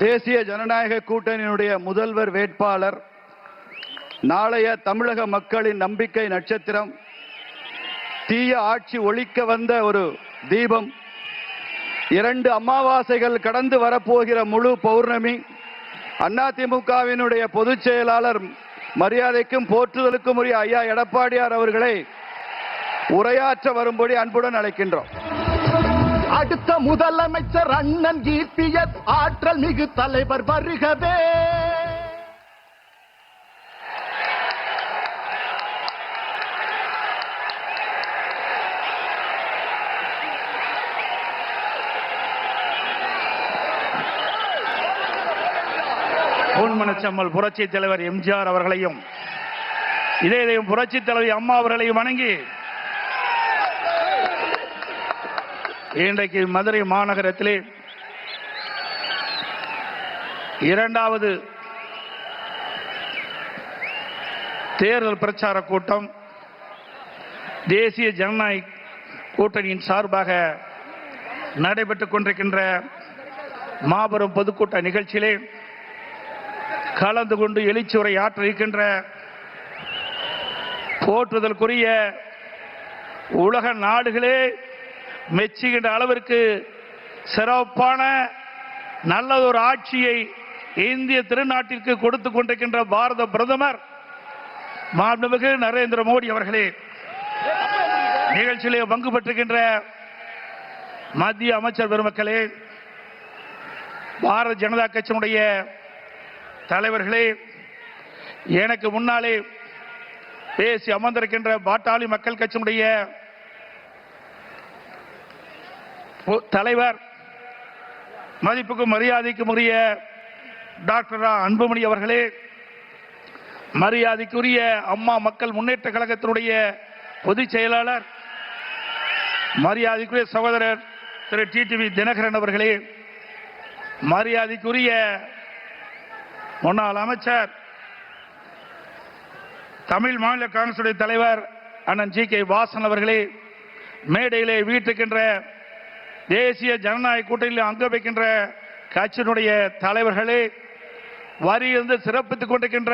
தேசிய ஜனநாயக கூட்டணியினுடைய முதல்வர் வேட்பாளர், நாளைய தமிழக மக்களின் நம்பிக்கை நட்சத்திரம், தீய ஆட்சி ஒழிக்க வந்த ஒரு தீபம், 2 அமாவாசைகள் கடந்து வரப்போகிற முழு பௌர்ணமி, அதிமுகவினுடைய பொதுச் செயலாளர் மரியாதைக்கும் போற்றுதலுக்கும் உரிய ஐயா எடப்பாடியார் அவர்களை உரையாற்ற வரும்படி அன்புடன் அழைக்கின்றோம். அடுத்த முதலமைச்சர் அண்ணன் இபிஎஸ் ஆற்றல் மிகு தலைவர் வருகவே. பொன்மனச்செம்மல் புரட்சி தலைவர் எம்ஜிஆர் அவர்களையும் இதயம் புரட்சி தலைவர் அம்மா அவர்களையும் வணங்கி இன்றைக்கு மதுரை மாநகரத்திலே 2வது தேர்தல் பிரச்சார கூட்டம் தேசிய ஜனநாயக கூட்டணியின் சார்பாக நடைபெற்றுக் கொண்டிருக்கின்ற மாபெரும் பொதுக்கூட்ட நிகழ்ச்சியிலே கலந்து கொண்டு எழுச்சியுரை ஆற்ற இருக்கின்ற போற்றுதலுக்குரிய உலக நாடுகளே மெச்சுகின்ற அளவிற்கு சிறப்பான நல்லதொரு ஆட்சியை இந்திய திருநாட்டிற்கு கொடுத்துக் கொண்டிருக்கின்ற பாரத பிரதமர் மாண்புமிகு நரேந்திர மோடி அவர்களே, நிகழ்ச்சியிலே பங்கு பெற்றிருக்கின்ற மத்திய அமைச்சர் பெருமக்களே, பாரதிய ஜனதா கட்சியினுடைய தலைவர்களே, எனக்கு முன்னாலே பேசி அமர்ந்திருக்கின்ற பாட்டாளி மக்கள் கட்சியினுடைய தலைவர், மதிப்புக்கும் மரியாதைக்கும் உரிய டாக்டர் அன்புமணி அவர்களே, மரியாதைக்குரிய அம்மா மக்கள் முன்னேற்ற கழகத்தினுடைய பொதுச் செயலாளர், மரியாதைக்குரிய சகோதரர் திரு டிடிவி தினகரன் அவர்களே, மரியாதைக்குரிய முன்னாள் அமைச்சர், தமிழ் மாநில காங்கிரஸ் தலைவர் அண்ணன் ஜி கே வாசன் அவர்களே, மேடையிலே வீட்டிருக்கின்ற தேசிய ஜனநாயக கூட்டணியில் அங்க வைக்கின்ற கட்சியினுடைய தலைவர்களே, வரியிலிருந்து சிறப்பித்துக் கொண்டிருக்கின்ற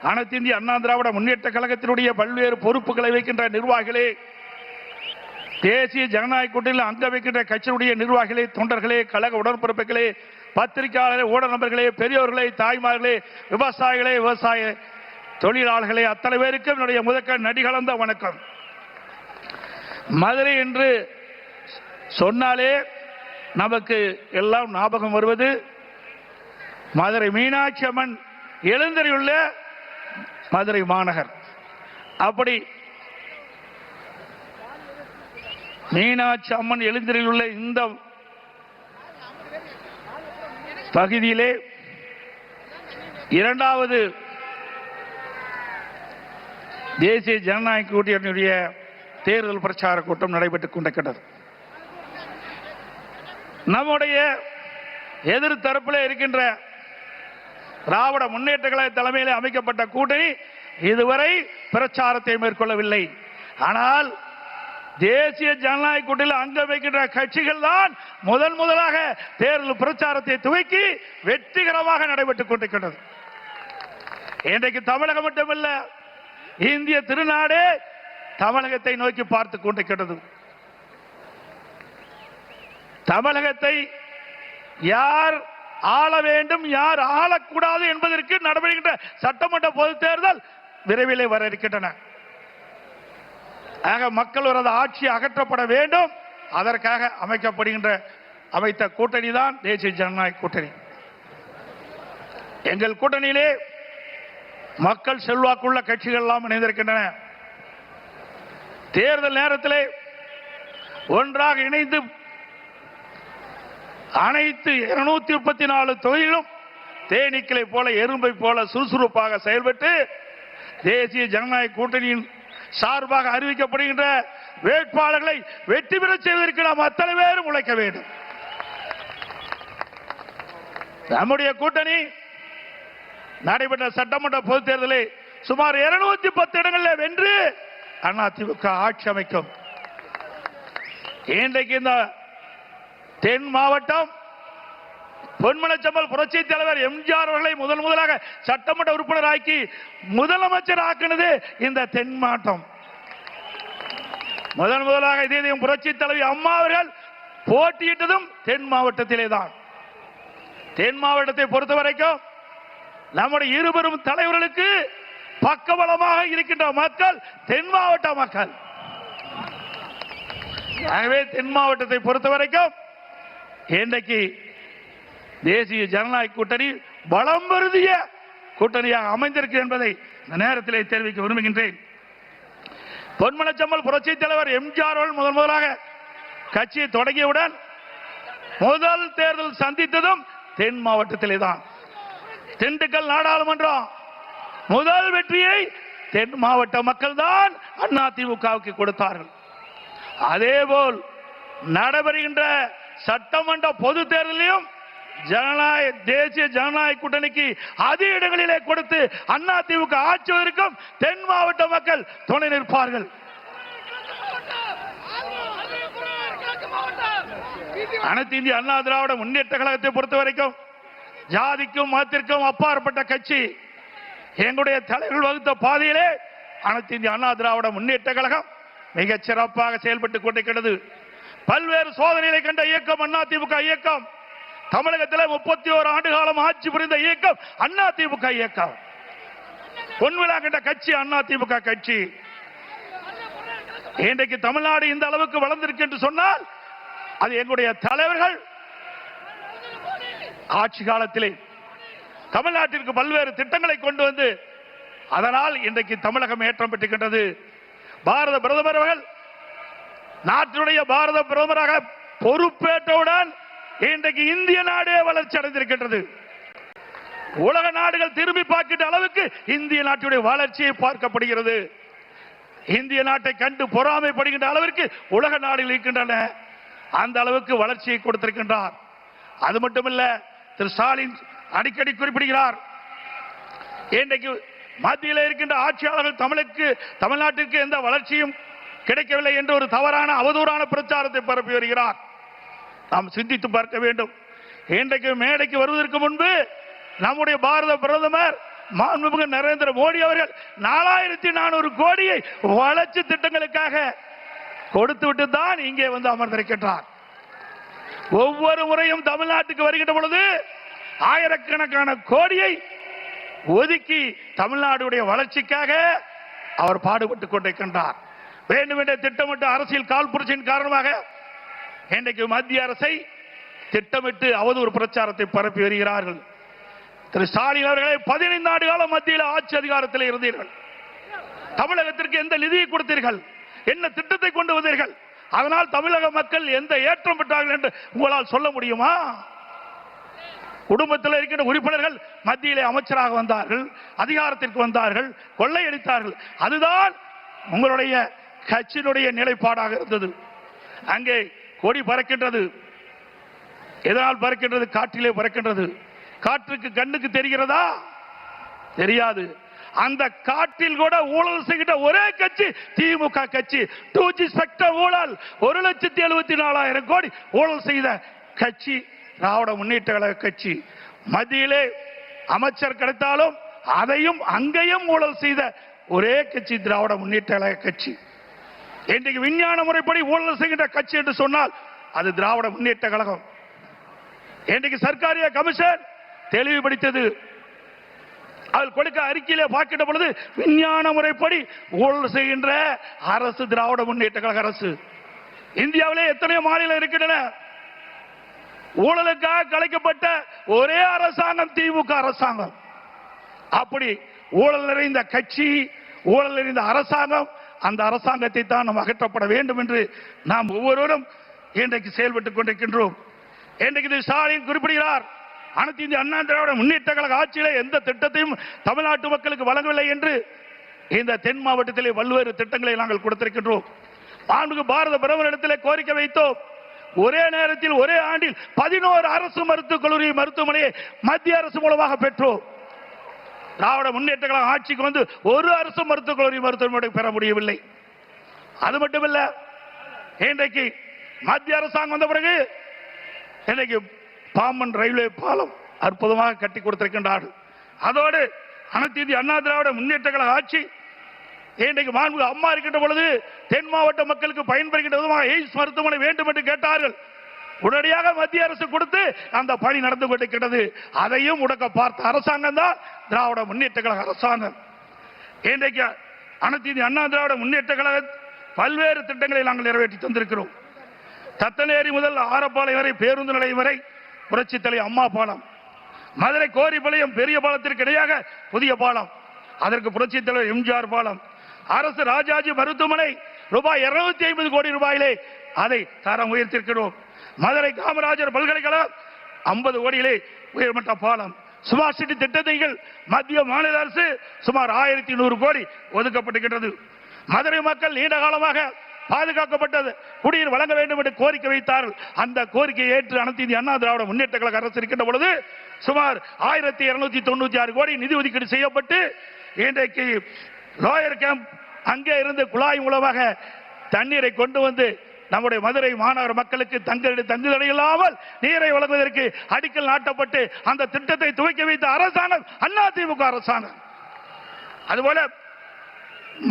அனைத்து இந்திய அண்ணா திராவிட முன்னேற்ற கழகத்தினுடைய பல்வேறு பொறுப்புகளை வைக்கின்ற நிர்வாகிகளே, தேசிய ஜனநாயக கூட்டணியில் அங்க வைக்கின்ற கட்சியினுடைய நிர்வாகிகளே, தொண்டர்களே, கழக உடன்பிறப்புகளே, பத்திரிகையாளர்களே, ஊடக நண்பர்களே, பெரியோர்களே, தாய்மார்களே, விவசாயிகளே, விவசாய தொழிலாளர்களே, அத்தனை பேருக்கும் என்னுடைய முதற்க நடிகலந்த வணக்கம். மதுரை என்று சொன்னாலே நமக்கு எல்லாம் ஞாபகம் வருவது மதுரை மீனாட்சி அம்மன் எழுந்தருளியுள்ள மதுரை மாநகர். அப்படி மீனாட்சி அம்மன் எழுந்தருளியுள்ள இந்த பகுதியிலே 2வது தேசிய ஜனநாயக கூட்டணியுடைய தேர்தல் பிரச்சார கூட்டம் நடைபெற்றுக் கொண்டிருக்கிறது. நம்முடைய எதிர்த்தரப்பில் இருக்கின்ற திராவிட முன்னேற்ற கழக தலைமையில் அமைக்கப்பட்ட கூட்டணி இதுவரை பிரச்சாரத்தை மேற்கொள்ளவில்லை. ஆனால் தேசிய ஜனநாயக கூட்டணியில் அங்க வைக்கின்ற கட்சிகள் தான் முதலாக தேர்தல் பிரச்சாரத்தை துவக்கி வெற்றிகரமாக நடைபெற்றுக் கொண்டிருக்கிறது. இன்றைக்கு தமிழகம் மட்டுமல்ல, இந்திய திருநாடே தமிழகத்தை நோக்கி பார்த்துக் கொண்டிருக்கிறது. தமிழகத்தை யார் ஆள வேண்டும், யார் ஆளக்கூடாது என்பதற்கு நடைபெறுகின்ற சட்டமன்ற பொது தேர்தல் விரைவிலே வர இருக்கின்றன. ஆக மக்களோட ஆட்சி அகற்றப்பட வேண்டும், அதற்காக அமைத்த கூட்டணி தான் தேசிய ஜனநாயக கூட்டணி. எங்கள் கூட்டணியிலே மக்கள் செல்வாக்குள்ள கட்சிகள் எல்லாம் இணைந்திருக்கின்றன. தேர்தல் நேரத்திலே ஒன்றாக இணைந்து அனைத்து 234 தொகுதிகளும் தேனீக்களை போல எறும்பை போல சுறுசுறுப்பாக செயல்பட்டு தேசிய ஜனநாயக கூட்டணியின் சார்பாக அறிவிக்கப்படுகின்ற வேட்பாளர்களை வெற்றி பெற செய்வதற்கு நாம் அத்தனை பேரும் உழைக்க வேண்டும். நம்முடைய கூட்டணி நடைபெற்ற சட்டமன்ற பொதுத் தேர்தலில் சுமார் 210 இடங்களில் வென்று அதிமுக ஆட்சி அமைக்கும். இன்றைக்கு இந்த தென் மாவட்டம் பொன்மனச்செம்மல் புரட்சி தலைவர் எம்ஜிஆர் அவர்களை முதலாக சட்டமன்ற உறுப்பினராக்கி முதலமைச்சர் ஆக்கினது இந்த தென் மாவட்டம். முதலாக இதே புரட்சி தலைவி அம்மா அவர்கள் போட்டியிட்டதும் தென் மாவட்டத்திலே தான். தென் மாவட்டத்தை பொறுத்த வரைக்கும் நம்முடைய இருபெரும் தலைவர்களுக்கு பக்கபலமாக இருக்கின்ற மக்கள் தென் மாவட்ட மக்கள். ஆகவே தென் மாவட்டத்தை பொறுத்த வரைக்கும் இன்றைக்கு தேசிய ஜனநாயக கூட்டணி பலம் பொருந்திய கூட்டணியாக அமைந்திருக்கு என்பதை இந்த நேரத்தில் தெரிவிக்க விரும்புகின்றேன். பொன்மனச்செம்மல் புரட்சி தலைவர் எம்ஜிஆர் அவர்கள் முதலாக கட்சியை தொடங்கியவுடன் முதல் தேர்தல் சந்தித்ததும் தென் மாவட்டத்திலே தான். திண்டுக்கல் நாடாளுமன்றம் முதல் வெற்றியை தென் மாவட்ட மக்கள் தான் அதிமுகவுக்கு கொடுத்தார்கள். அதேபோல் நடைபெறுகின்ற சட்டமன்ற பொது தேர்தலையும் தேசிய ஜனநாயக கூட்டணிக்கு அதிக இடங்களிலே கொடுத்து அதிமுக ஆட்சிவதற்கும் தென் மாவட்ட மக்கள் துணை நிற்பார்கள். அனைத்து இந்திய அண்ணா திராவிட முன்னேற்ற கழகத்தை பொறுத்த வரைக்கும் ஜாதிக்கும் மதத்திற்கும் அப்பாற்பட்ட கட்சி. எங்களுடைய தலைவர்கள் வகுத்த பாதையிலே அனைத்து இந்திய அண்ணா திராவிட முன்னேற்ற கழகம் மிகச் சிறப்பாக செயல்பட்டுக் கொண்டிருக்கிறது. பல்வேறு சோதனைகளை கண்ட இயக்கம் அதிமுக இயக்கம். தமிழகத்தில் 31 ஆண்டு காலம் ஆட்சி புரிந்த இயக்கம் அதிமுக இயக்கம். பொன்விழா கண்ட கட்சி அதிமுக கட்சி. இன்றைக்கு தமிழ்நாடு இந்த அளவுக்கு வளர்ந்திருக்கு என்று சொன்னால் அது எங்களுடைய தலைவர்கள் ஆட்சி காலத்திலே தமிழ்நாட்டிற்கு பல்வேறு திட்டங்களை கொண்டு வந்து அதனால் இன்றைக்கு தமிழகம் ஏற்றம் பெற்றுகின்றது. பாரத பிரதமர் அவர்கள் நாட்டினுடைய பாரத பிரதமராக பொறுப்பேற்றவுடன் இன்றைக்கு இந்திய நாடே வளர்ச்சி அடைந்திருக்கின்றது. உலக நாடுகள் திரும்பி பார்க்கின்ற அளவுக்கு இந்திய நாட்டுடைய வளர்ச்சியை பார்க்கப்படுகிறது. இந்திய நாட்டை கண்டு பொறாமைப்படுகின்ற அளவிற்கு உலக நாடுகள் இருக்கின்றன. அந்த அளவுக்கு வளர்ச்சியை கொடுத்திருக்கின்றார். அது மட்டுமல்ல, திரு ஸ்டாலின் அடிக்கடி குறிப்பிடுகிறார், இன்றைக்கு மத்தியில் இருக்கின்ற ஆட்சியாளர்கள் தமிழ்நாட்டிற்கு எந்த வளர்ச்சியும் கிடைக்கவில்லை என்று ஒரு தவறான அவதூறான பிரச்சாரத்தை பரப்பி வருகிறார். நாம் சிந்தித்து பார்க்க வேண்டும். இன்றைக்கு மேடைக்கு வருவதற்கு முன்பு நம்முடைய பாரத பிரதமர் மாண்புமிகு நரேந்திர மோடி அவர்கள் 4400 கோடியை வளர்ச்சி திட்டங்களுக்காக கொடுத்துவிட்டு தான் இங்கே வந்து அமர்ந்திருக்கின்றார். ஒவ்வொரு முறையும் தமிழ்நாட்டுக்கு வருகின்ற பொழுது ஆயிரக்கணக்கான கோடியை ஒதுக்கி தமிழ்நாடுடைய வளர்ச்சிக்காக அவர் பாடுபட்டுக் கொண்டிருக்கின்றார். வேண்டுமென்ற திட்டமிட்டு அரசியல் காழ்ப்புணர்ச்சியின் காரணமாக இன்றைக்கு மத்திய அரசை திட்டமிட்டு அவதூறு பிரச்சாரத்தை பரப்பி வருகிறார்கள். திரு ஸ்டாலின் அவர்களை 15 ஆண்டு காலம் மத்தியில் ஆட்சி அதிகாரத்தில் இருந்தீர்கள். தமிழகத்திற்கு எந்த நிதியை கொடுத்தீர்கள்? என்ன திட்டத்தை கொண்டு வந்தீர்கள்? அதனால் தமிழக மக்கள் எந்த ஏற்றம் பெற்றார்கள் என்று உங்களால் சொல்ல முடியுமா? குடும்பத்தில் இருக்கின்ற உறுப்பினர்கள் மத்தியிலே அமைச்சராக வந்தார்கள், அதிகாரத்திற்கு வந்தார்கள், கொள்ளையடித்தார்கள். அதுதான் உங்களுடைய கட்சியினுடைய நிலைப்பாடாக இருந்தது. அங்கே கொடி பறக்கின்றது. எதனால் பறக்கின்றது? காற்றிலே பறக்கின்றது. காற்றுக்கு கண்ணுக்கு தெரிகிறதா? தெரியாது. அந்த காற்றில் கூட ஊழல் செய்கின்ற ஒரே கட்சி திமுக கட்சி. 2G ஸ்பெக்ட்ரம் ஊழல் 1,74,000 கோடி ஊழல் செய்த கட்சி திராவிட முன்னேற்ற கழக கட்சி. மத்தியிலே அமைச்சர் கிடைத்தாலும் அதையும் அங்கேயும் ஊழல் செய்த ஒரே கட்சி திராவிட முன்னேற்ற கழக கட்சி. இன்றைக்கு விஞ்ஞான முறைப்படி ஊழல் செய்கின்ற கட்சி என்று சொன்னால் அது திராவிட முன்னேற்ற கழகம். இன்றைக்கு சர்க்காரிய கமிஷன் தெளிவுபடுத்தது. அதில் கொடுக்க அறிக்கையிலே பார்க்கின்ற பொழுது விஞ்ஞான முறைப்படி ஊழல் செய்கின்ற அரசு திராவிட முன்னேற்ற கழக அரசு. இந்தியாவிலே எத்தனையோ மாநிலம் இருக்கின்றன. ஊழலுக்காக கலைக்கப்பட்ட ஒரே அரசாங்கம் திமுக அரசாங்கம். அப்படி ஊழல் நிறைந்த கட்சி, ஊழல் நிறைந்த அரசாங்கம், அந்த அரசாங்கத்தை தான் நாம் அகற்றப்பட வேண்டும் என்று நாம் ஒவ்வொருவரும் இன்றைக்கு செயல்பட்டுக் கொண்டிருக்கின்றோம். இன்றைக்கு ஸ்டாலின் குறிப்பிடுகிறார், அனைத்து இந்திய அண்ணா திராவிட முன்னேற்ற கழக ஆட்சியிலே எந்த திட்டத்தையும் தமிழ்நாட்டு மக்களுக்கு வழங்கவில்லை என்று இந்த தென் மாவட்டத்திலே பல்வேறு திட்டங்களை நாங்கள் கொடுத்திருக்கின்றோம். மாண்புமிகு பாரத பிரதமரிடத்திலே கோரிக்கை வைத்தோம். ஒரே நேரத்தில் ஒரே ஆண்டில் 11 அரசு மருத்துவக் கல்லூரி மருத்துவமனையை மத்திய அரசு மூலமாக பெற்றோம். திராவிட முன்னேற்ற கழக ஆட்சிக்கு வந்து ஒரு அரசு மருத்துவக் கல்லூரி மருத்துவமனை பெற முடியவில்லை. அது மட்டுமல்ல, இன்றைக்கு மத்திய அரசாங்கம் வந்த பிறகு இன்றைக்கு பாம்பன் ரயில்வே பாலம் அற்புதமாக கட்டி கொடுத்திருக்கின்றார்கள். அதோடு அனைத்து இந்திய அண்ணா திராவிட முன்னேற்ற கழக ஆட்சி இன்றைக்கு மாண்புமிகு அம்மா இருக்கின்ற பொழுது தென் மாவட்ட மக்களுக்கு பயன்படுகின்ற விதமாக எய்ம்ஸ் மருத்துவமனை வேண்டும் என்று கேட்டார்கள். உடனடியாக மத்திய அரசு கொடுத்து அந்த பணி நடந்து கொண்டிருக்கிறது. அதையும் முடக்க பார்த்த அரசாங்கம் தான் திராவிட முன்னேற்ற கழக அரசாங்கம். இன்றைக்கு அனைத்து இந்திய அண்ணா திராவிட முன்னேற்ற கழக பல்வேறு திட்டங்களை நாங்கள் நிறைவேற்றி தந்திருக்கிறோம். தத்தநேரி முதல் ஆரப்பாளையம் வரை பேருந்து நிலையம் வரை புரட்சி தலைவர் அம்மா பாலம், மதுரை கோரிப்பாளையம் பெரிய பாலத்திற்கு இணையாக புதிய பாலம், அதற்கு புரட்சி தலைவர் எம்ஜிஆர் பாலம், அரசு ராஜாஜி மருத்துவமனை ரூபாய் 250 கோடி ரூபாயிலே அதை தரம் உயர்த்திருக்கிறோம். மதுரை காமராஜர் பல்கலைக்கழகம் 50 கோடியிலே உயர்மட்ட பாலம், ஸ்மார்ட் சிட்டி திட்டங்கள் மத்திய மாநில அரசு சுமார் 1100 கோடி ஒதுக்கப்பட்டிருக்கிறது. மதுரை மக்கள் நீண்ட காலமாக பாதுகாக்கப்பட்டது குடிநீர் வழங்க வேண்டும் என்று கோரிக்கை வைத்தார்கள். அந்த கோரிக்கையை ஏற்று அனைத்து இந்திய அண்ணா திராவிட முன்னேற்ற கழக அரசு இருக்கின்ற பொழுது சுமார் 1296 கோடி நிதி ஒதுக்கீடு செய்யப்பட்டு இன்றைக்கு லோயர் கேம்ப் அங்கே இருந்து குழாய் மூலமாக தண்ணீரை கொண்டு வந்து நம்முடைய மதுரை மாநகர மக்களுக்கு தங்குதடை இல்லாமல் நீரை வழங்குவதற்கு அடிக்கல் நாட்டப்பட்டு அந்த திட்டத்தை துவக்கி வைத்த அரசாங்கம் அதிமுக அரசாங்கம். அதுபோல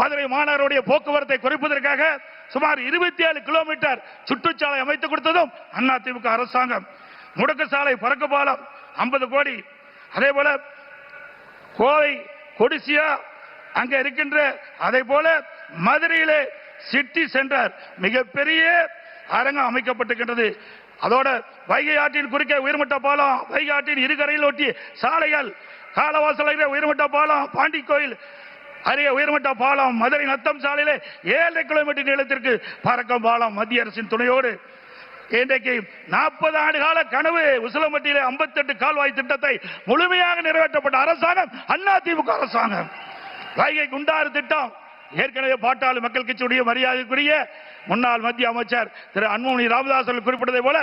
மதுரை மாநகருடைய போக்குவரத்தை குறைப்பதற்காக சுமார் 27 கிலோமீட்டர் சுற்றுச்சாலை அமைத்து கொடுத்ததும் அதிமுக அரசாங்கம். முடக்கு சாலை பறக்க பாலம் 50 கோடி. அதே போல கோவை கொடிசியா அங்க இருக்கின்ற அதே போல மதுரையிலே சிட்டி சென்டர் மிகப்பெரிய அரங்கம் அமைக்கப்பட்டிருக்கின்றது. அதோட வைகை ஆற்றின் குறுக்கே உயர்மட்ட பாலம், வைகை ஆற்றின் இருகரையில் ஒட்டி சாலைகள், காலவாசல் உயர்மட்ட பாலம், பாண்டி கோயில் அருகே உயர்மட்ட பாலம், மதுரை நத்தம் சாலையிலே 7 கிலோமீட்டர் நீளத்திற்கு பறக்கும் பாலம் மத்திய அரசின் துணையோடு இன்றைக்கு 40 ஆண்டு கால கனவு உசிலம்பட்டியிலே 58 கால்வாய் திட்டத்தை முழுமையாக நிறைவேற்றப்பட்ட அரசாங்கம் அதிமுக அரசாங்கம். வைகை குண்டாறு திட்டம் ஏற்கனவே பாட்டாளி மக்கள் கட்சியுடைய மரியாதைக்குரிய முன்னாள் மத்திய அமைச்சர் திரு அன்புமணி ராமதாஸ் அவர்கள் குறிப்பிட்டதை போல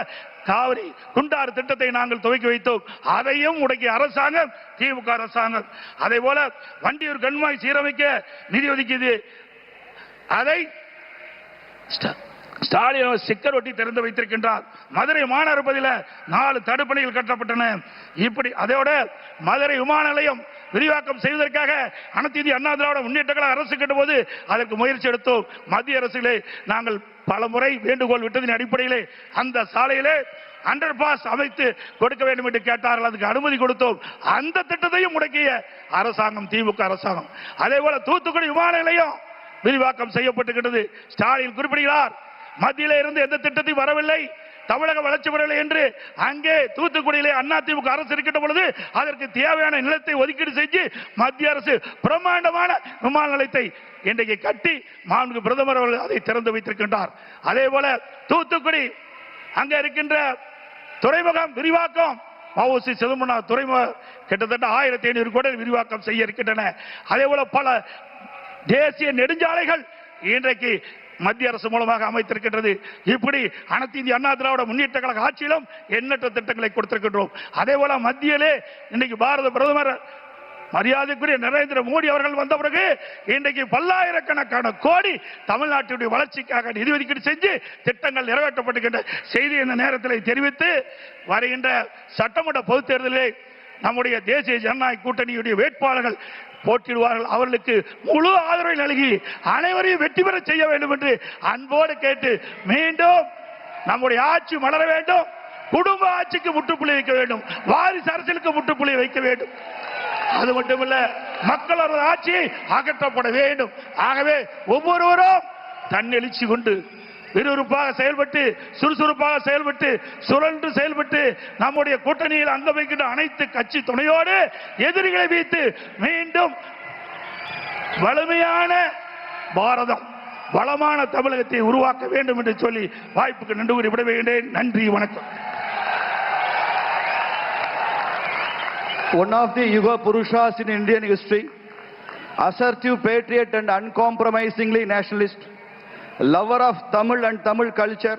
காவிரி குண்டாறு திட்டத்தை நாங்கள் துவக்கி வைத்தோம். அதையும் முடக்கிய அரசாங்கம் திமுக அரசாங்கம். அதே போல வண்டியூர் கண்மாய் சீரமைக்க நிதி ஒதுக்கியது, அதை ஸ்டாலின் ஸ்டிக்கர் ஒட்டி திறந்து வைத்திருக்கின்றார். மதுரை மாநகர பகுதியில் 4 தடுப்பணைகள் கட்டப்பட்டன. இப்படி அதோட மதுரை விமான நிலையம் விரிவாக்கம் செய்வதற்காக அனைத்து இந்திய அண்ணா திராவிட முன்னேற்ற கழக அரசு கேட்டபோது அதற்கு முயற்சி எடுத்தோம். மத்திய அரசிலே நாங்கள் பல முறை வேண்டுகோள் விட்டதின் அடிப்படையிலே அந்த சாலையிலே அண்டர் பாஸ் அமைத்து கொடுக்க வேண்டும் என்று கேட்டார்கள். அதுக்கு அனுமதி கொடுத்தோம். அந்த திட்டத்தையும் முடக்கிய அரசாங்கம் திமுக அரசாங்கம். அதே போல தூத்துக்குடி விமான நிலையம் விரிவாக்கம் செய்யப்பட்டிருக்கிறது. ஸ்டாலின் குறிப்பிடுகிறார், மத்தியிலே இருந்து எந்த திட்டத்தையும் வரவில்லை, தமிழக வளர்ச்சி பெறவில்லை என்று. அங்கே தூத்துக்குடியிலே அதிமுக அரசு இருக்கின்ற பொழுது அதற்கு தேவையான நிலத்தை ஒதுக்கீடு செஞ்சு மத்திய அரசு பிரம்மாண்டமான விமான நிலையத்தை இன்றைக்கு கட்டி மாண்புமிகு பிரதமர் அவர்கள் அதை திறந்து வைத்திருக்கின்றார். அதே போல தூத்துக்குடி அங்க இருக்கின்ற துறைமுகம் விரிவாக்கம், வஉசி சிதம்பரம் துறைமுகம் கிட்டத்தட்ட 1500 கோடி விரிவாக்கம் செய்ய இருக்கின்றன. அதே போல பல தேசிய நெடுஞ்சாலைகள் இன்றைக்கு மத்திய அரசு மூலமாக அமைத்திருக்கின்றது. இப்படி அனைத்து இந்திய அண்ணா திராவிட முன்னேற்ற கழக ஆட்சியிலும் எண்ணற்ற திட்டங்களை கொடுத்திருக்கின்றோம். அதே போல மத்தியிலே இன்னைக்கு பாரத பிரதமர் மரியாதைக்குரிய நரேந்திர மோடி அவர்கள் வந்த பிறகு இன்றைக்கு பல்லாயிரக்கணக்கான கோடி தமிழ்நாட்டுடைய வளர்ச்சிக்காக நிதி ஒதுக்கீடு செஞ்சு திட்டங்கள் நிறைவேற்றப்பட்டுகின்ற செய்தி இந்த நேரத்தில் தெரிவித்து, வருகின்ற சட்டமன்ற பொதுத் தேர்தலில் நம்முடைய தேசிய ஜனநாயக கூட்டணியுடைய வேட்பாளர்கள் போட்டியிடுவார்கள். அவர்களுக்கு முழு ஆதரவை நல்கி அனைவரையும் வெற்றி பெற செய்ய வேண்டும் என்று அன்போடு கேட்டு, மீண்டும் நம்முடைய ஆட்சி மலர வேண்டும், குடும்ப ஆட்சிக்கு முற்றுப்புள்ளி வைக்க வேண்டும், வாரிசு அரசியலுக்கு முற்றுப்புள்ளி வைக்க வேண்டும். அது மட்டுமல்ல, மக்களோட ஆட்சி அகற்றப்பட வேண்டும். ஆகவே ஒவ்வொருவரும் தன்னெழுச்சி கொண்டு விறுவிறுப்பாக செயல்பட்டு, சுறுசுறுப்பாக செயல்பட்டு, சுழன்று செயல்பட்டு நம்முடைய கூட்டணியில் அங்க வைக்கின்ற அனைத்து கட்சி துணையோடு எதிரிகளை வைத்து மீண்டும் வலிமையான பாரதம், வளமான தமிழகத்தை உருவாக்க வேண்டும் என்று சொல்லி வாய்ப்புக்கு நன்றி கூறி விடைபெறுகிறேன். நன்றி, வணக்கம். One of the Yuga Purushas in Indian history, assertive patriot and uncompromisingly nationalist, lover of Tamil and Tamil culture,